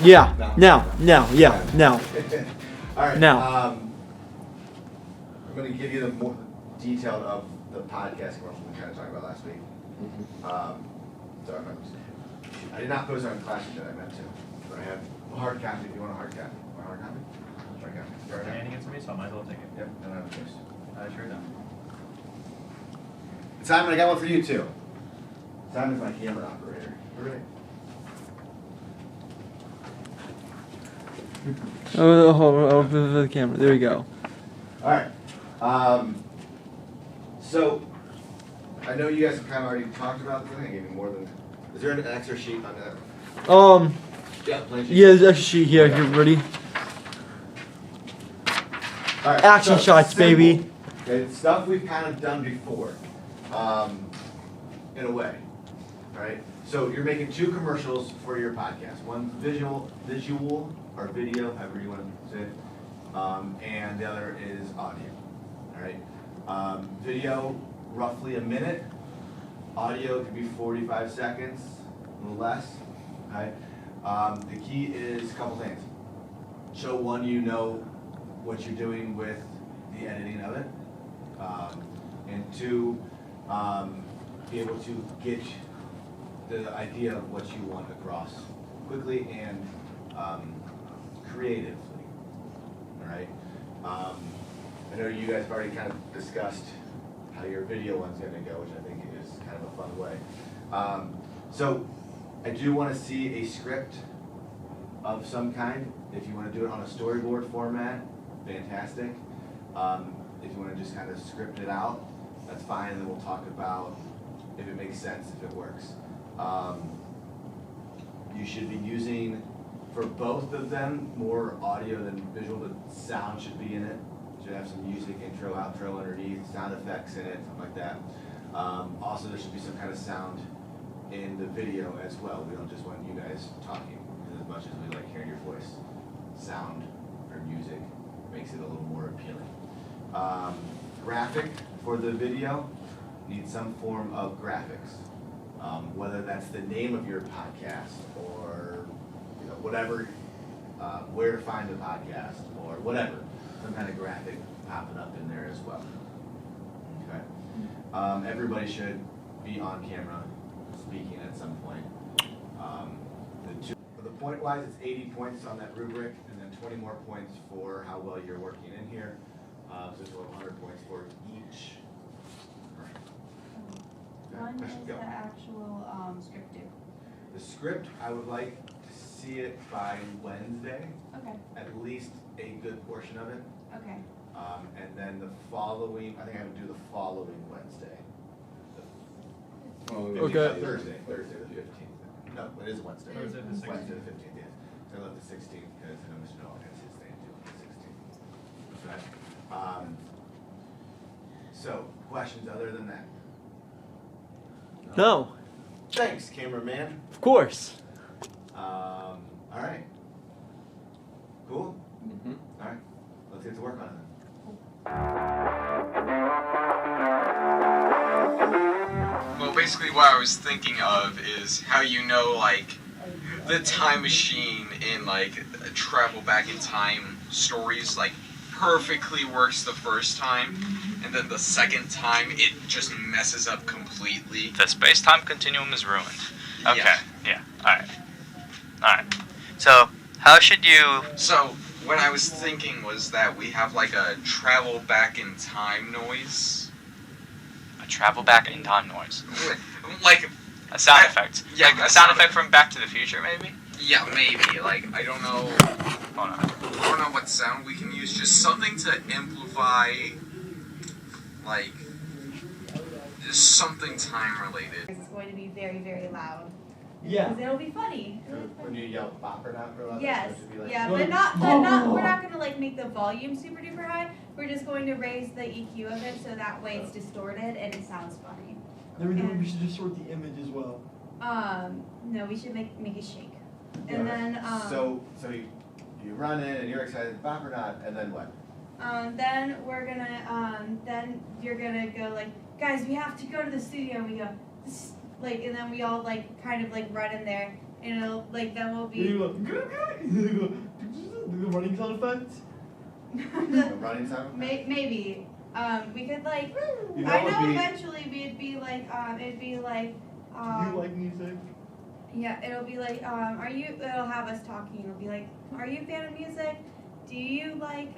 Yeah. No. Now. Yeah. Now. All right. Now. I'm going to give you the more detailed of the podcast commercial we kind of talked about last week. Sorry, I did not post it on Classroom that I meant to, but I have a hard copy if you want a hard copy. Want a hard copy? Hard copy. You're handing it to me, so I might as well take it. Yep, I don't have a choice. I sure don't. Simon, I got one for you too. Simon's my camera operator. All right. Oh, the camera. There we go. All right. So, I know you guys have kind of already talked about this. I think I gave you more than. Is there an extra sheet on that? Yeah, plain sheet. Yeah, there's extra sheet here. You're ready. All right, Action shots, simple. baby. Okay, it's stuff we've kind of done before, in a way. All right. So you're making 2 commercials for your podcast. One visual or video, however you want to say it, and the other is audio. All right. Video, roughly a minute. Audio could be 45 seconds, a little less. Okay. The key is a couple things. Show one, you know what you're doing with the editing of it, and 2, be able to get the idea of what you want across quickly and creatively. All right. I know you guys have already kind of discussed how your video one's going to go, which I think is kind of a fun way. So I do want to see a script of some kind. If you want to do it on a storyboard format, fantastic. If you want to just kind of script it out, that's fine, and then we'll talk about if it makes sense, if it works. You should be using, for both of them, more audio than visual, but sound should be in it. Should have some music, intro, outro underneath, sound effects in it, something like that. Also, there should be some kind of sound in the video as well. We don't just want you guys talking, because as much as we like hearing your voice, sound or music makes it a little more appealing. Graphic for the video needs some form of graphics, whether that's the name of your podcast or whatever, where to find the podcast or whatever, some kind of graphic popping up in there as well. Okay. Everybody should be on camera speaking at some point. For the point-wise, it's 80 points on that rubric, and then 20 more points for how well you're working in here. So it's 100 points for each. When does the actual script due? The script, I would like to see it by Wednesday. Okay. At least a good portion of it. Okay. And then the following, I think I would do the following Wednesday. Okay. Thursday the 15th. No, it is Wednesday. Thursday the 16th. Wednesday the 15th, yes. So I love the 16th because I know Mr. Noel has his thing too on the 16th. Okay. So, questions other than that? No. Thanks, cameraman. Of course. All right. Cool? Mm-hmm. All right. Let's get to work on it then. Well, basically what I was thinking of is how the time machine in travel back in time stories perfectly works the first time, and then the second time it just messes up completely. The space-time continuum is ruined. Okay, yeah, alright. So, how should you... So, what I was thinking was that we have a travel back in time noise. A travel back in time noise? A sound effect? Yeah, a sound effect from Back to the Future, maybe? Yeah, maybe. I don't know. Hold on. I don't know what sound we can use. Just something to amplify, just something time-related. It's going to be very, very loud. Yeah. Because it'll be funny. When you yell bopper not for a lot, Yes. it should be Yeah, but not. We're not going to make the volume super duper high. We're just going to raise the EQ of it so that way it's distorted and it sounds funny. Then we should distort the image as well. No, we should make it shake. And then So you run in and you're excited, bopper not, and then what? then we're gonna then you're gonna go guys, we have to go to the studio, and we go and then we all kind of run in there, and it'll like then we'll You be go, the running sound effects. The running sound? maybe we could like You know I what know would be- eventually it'd be like You like music? yeah, it'll be like, it'll have us talking, it'll be like, are you a fan of music? Do you like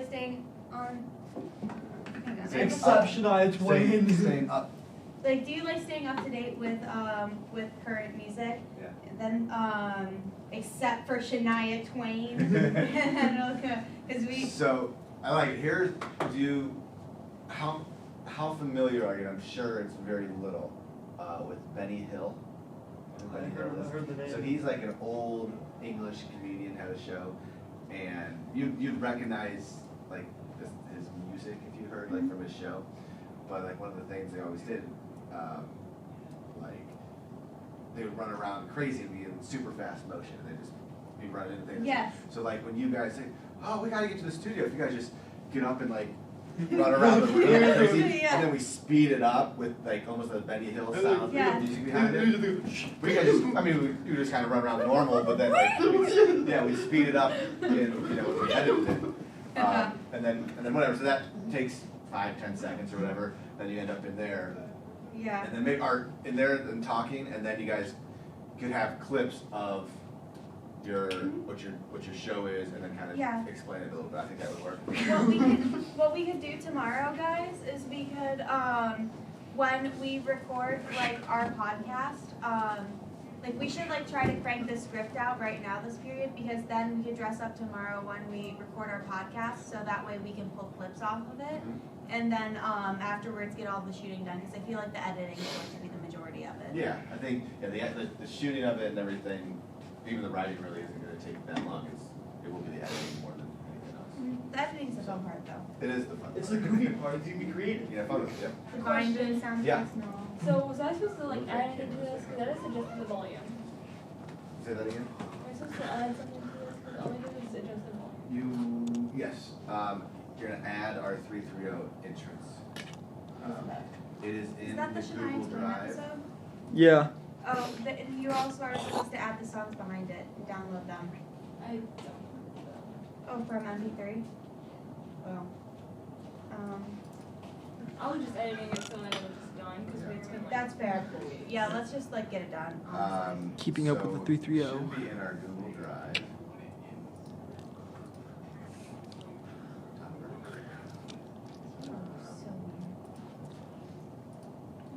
staying on, hang on, Say Exception Shania Twain. Staying up. like, do you like staying up to date with current music? Yeah. And then, except for Shania Twain, and it'll go, cause we, So, I like it. Here, how familiar are you? I'm sure it's very little, with Benny Hill. You know who Benny Hill is? I heard the name. So he's like an old English comedian, had a show, and you'd recognize like his music if you heard like from his show. But like one of the things they always did, like they would run around crazy and be in super fast motion, and they'd just be running into things. yes, So like when you guys say, "Oh, we gotta get to the studio," if you guys just get up and like run around the room like crazy, Yeah. and then we speed it up with like almost a Benny Hill sound Yeah. music behind it. We guys just, I mean, we just kind of run around normal, but then like, we speed it up in, when we edited it. And then whatever, so that takes 5-10 seconds or whatever, then you end up in there. yeah, And then make art in there and talking, and then you guys could have clips of what your show is, and then kind of Yeah. explain it a little bit. I think that would work. what we could do tomorrow, guys, is we could, when we record, like, our podcast, like, we should, like, try to crank the script out right now this period, because then we could dress up tomorrow when we record our podcast, so that way we can pull clips off of it, and then, afterwards get all the shooting done, because I feel like the editing is going to be the majority of it. Yeah, I think the shooting of it and everything, even the writing really isn't going to take that long. It will be the editing more than anything else. The editing's the fun part, though. It is the fun. It's the goofy part. It's you be creative. Yeah, fun. Yeah. The binding sound Yeah. effects and all. So was I supposed to like add anything to this? Because that is adjusted the volume. Say that again. Am I supposed to add something to this? Because all I do is adjust the volume. Yes. You're gonna add our 330 entrance. It is Is in that the the Shania Google Twain Drive. episode? Yeah. Oh, you also are supposed to add the songs behind it and download them. I don't know. Oh, from MP3? Oh. I was just editing it so that it was just done because it's been like That's fair. a couple weeks. Yeah, let's just like get it done, honestly. Keeping up with the So 330. it should be in our Google Drive. Oh, so weird.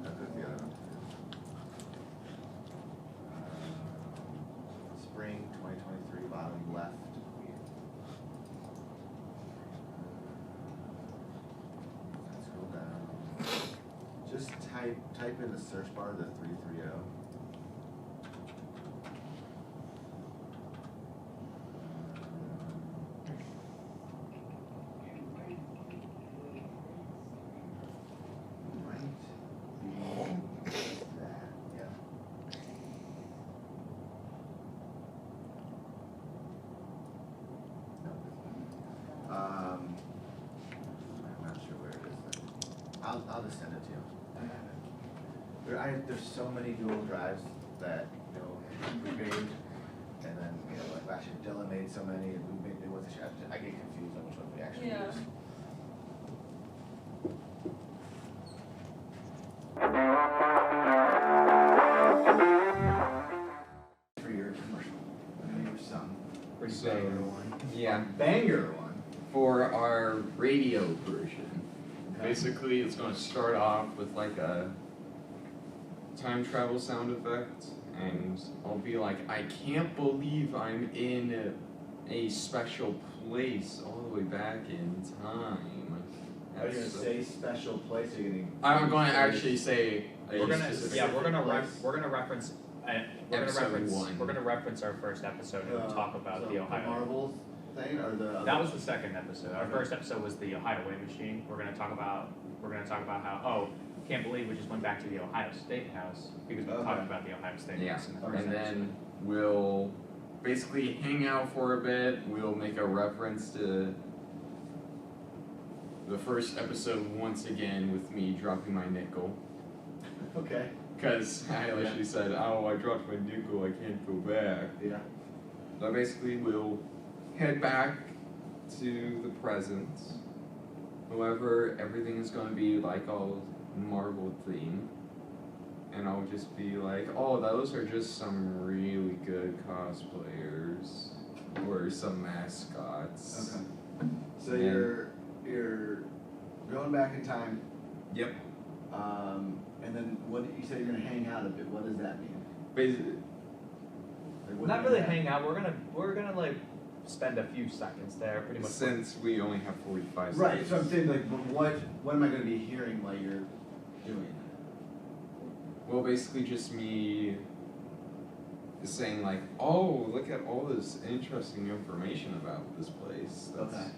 That's the other one. Spring 2023, bottom left. Scroll down. Just type in the search bar the 330. Might be that, yeah. No, it's not. I'm not sure where it is then. I'll just send it to you. There's so many Google Drives that, we made, and then, like last year Dylan made so many, and we made new ones this year. I get confused on which one we actually Yeah. use. For your commercial, your song. Pretty So- banger one. Yeah, Banger one. for our radio version. Basically, it's going to start off with like a time travel sound effect, and I'll be like, I can't believe I'm in a special place all the way back in time. Are you gonna That's- say special place, or you're gonna? I'm going to actually say a We're gonna, specific yeah, we're gonna place. reference, Episode 1. we're gonna reference our first episode and we'll talk about the Ohio. Marbles thing, or the? That was the second episode. Our first episode was the Ohio Way Machine. We're gonna talk about how, can't believe we just went back to the Ohio State House because we Okay. talked about the Ohio State Yeah, House in the first and episode. then we'll basically hang out for a bit. We'll make a reference to the first episode once again with me dropping my nickel. Okay. Because I literally said, oh, I dropped my nickel, I can't go back. Yeah. So basically we'll head back to the present. However, everything is going to be like all Marvel themed. And I'll just be like, oh, those are just some really good cosplayers. Or some mascots. Okay. So you're going back in time. Yep. And then what you said you're gonna hang out a bit. What does that mean? Basically, Like, what Not do you really have? hang out. We're gonna like spend a few seconds there, pretty much. since we only have 45 seconds. Right. So I'm saying like, what am I gonna be hearing while you're doing that? Well, basically just me saying like, oh, look at all this interesting information about this place. That's Okay.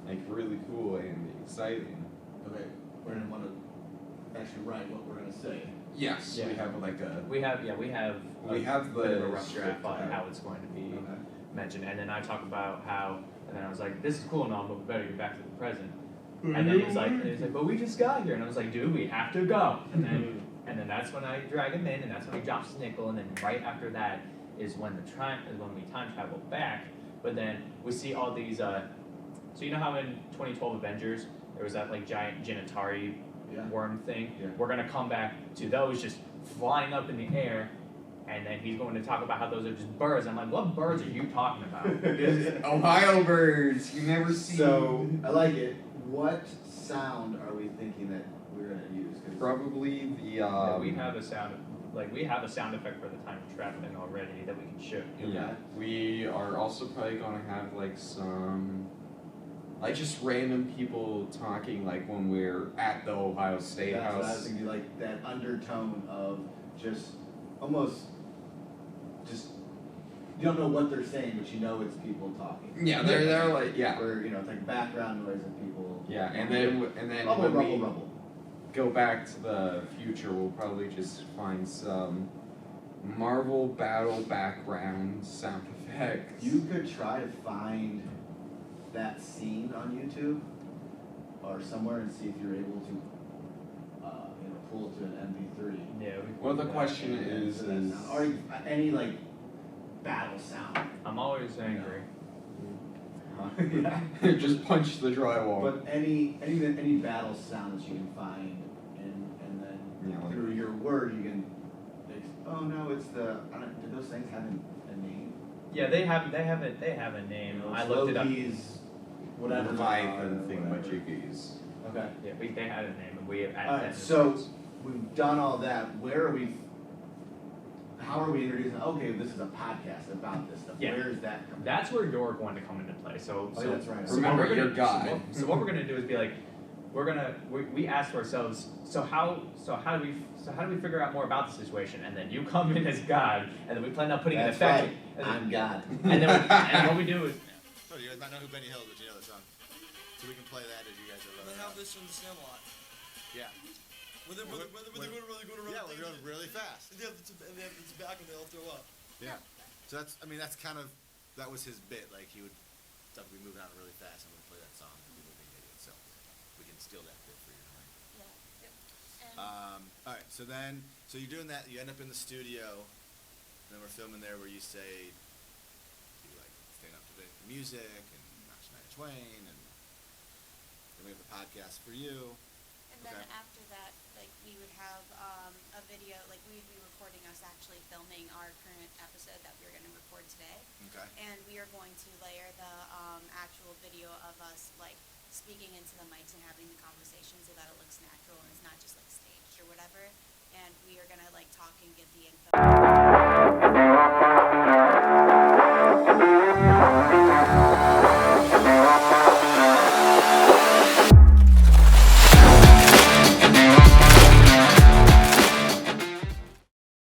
like really cool and exciting. Okay. We're gonna want to actually write what we're gonna say. Yes, Yeah. we have like a. We have We have bit of a the rough draft script on out. how it's going to be Okay. mentioned, and then I talk about how, and then I was like, this is cool and all, but we better get back to the present. And then he was like, but we just got here, and I was like, dude, we have to go. And then that's when I drag him in, and that's when he drops his nickel, and then right after that is when we time travel back. But then we see all these. So you know how in 2012 Avengers there was that like giant Genitari Yeah. worm thing? Yeah. We're gonna come back to those just flying up in the air, and then he's going to talk about how those are just birds. I'm like, what birds are you talking about? Ohio birds. You never see. So I like it. What sound are we thinking that we're gonna use? 'Cause Probably the. Yeah, we have a sound effect for the time traveling already that we can show. Yeah, we are also probably gonna have like some, like just random people talking like when we're at the Ohio State that's what I was House. thinking, like that undertone of just almost just you don't know what they're saying, but you know it's people talking. Yeah, they're like Or it's like background noise of people. yeah, and then Rumble, when rumble, we rumble. go back to the future, we'll probably just find some Marvel battle background sound effects. You could try to find that scene on YouTube or somewhere and see if you're able to, pull it to an MP3. Yeah. Well, the question is or any like battle sound. I'm always angry. Yeah. just punch the drywall. But any battle sound that you can find, and then Yeah, like- through your word you can. Oh no, it's the. Do those things have a name? Yeah, they have a name. I looked it up. Loki's, whatever. Leviathan they are, whatever. thingamajiggies. Okay. Yeah, they had a name, and we have added Alright, that. so we've done all that. Where are we? How are we introducing? Okay, this is a podcast about this stuff. Yeah. Where is that coming? That's where you're going to come into play. So, Oh, so that's right. so Remember what we're your gonna, God. So what we're gonna do is be like, we asked ourselves, so how do we figure out more about the situation? And then you come in as God, and then we plan on putting an That's effect. right. I'm God. And then what we do is. So you guys might know who Benny Hill is, but you know the song. So we can play that as you guys are. They have this from the Sandlot. Yeah. Where they're really going around. Yeah, we're going really fast. And they have the tobacco and they all throw up. Yeah. So that's kind of, that was his bit. Like he would, stuff would be moving out really fast. I'm going to play that song. And people would be idiots. So we can steal that bit for you tonight. Yeah. Yep. All right. So you're doing that. You end up in the studio. And then we're filming there where you say, you like staying up to date with music and watch Shania Twain, and then we have the podcast for you. And then Okay. after that, like, we would have a video, like, we'd be recording us actually filming our current episode that we were going to record today. Okay. And we are going to layer the actual video of us, like, speaking into the mics and having the conversation so that it looks natural and it's not just, like, staged or whatever. And we are going to, like, talk and get the info.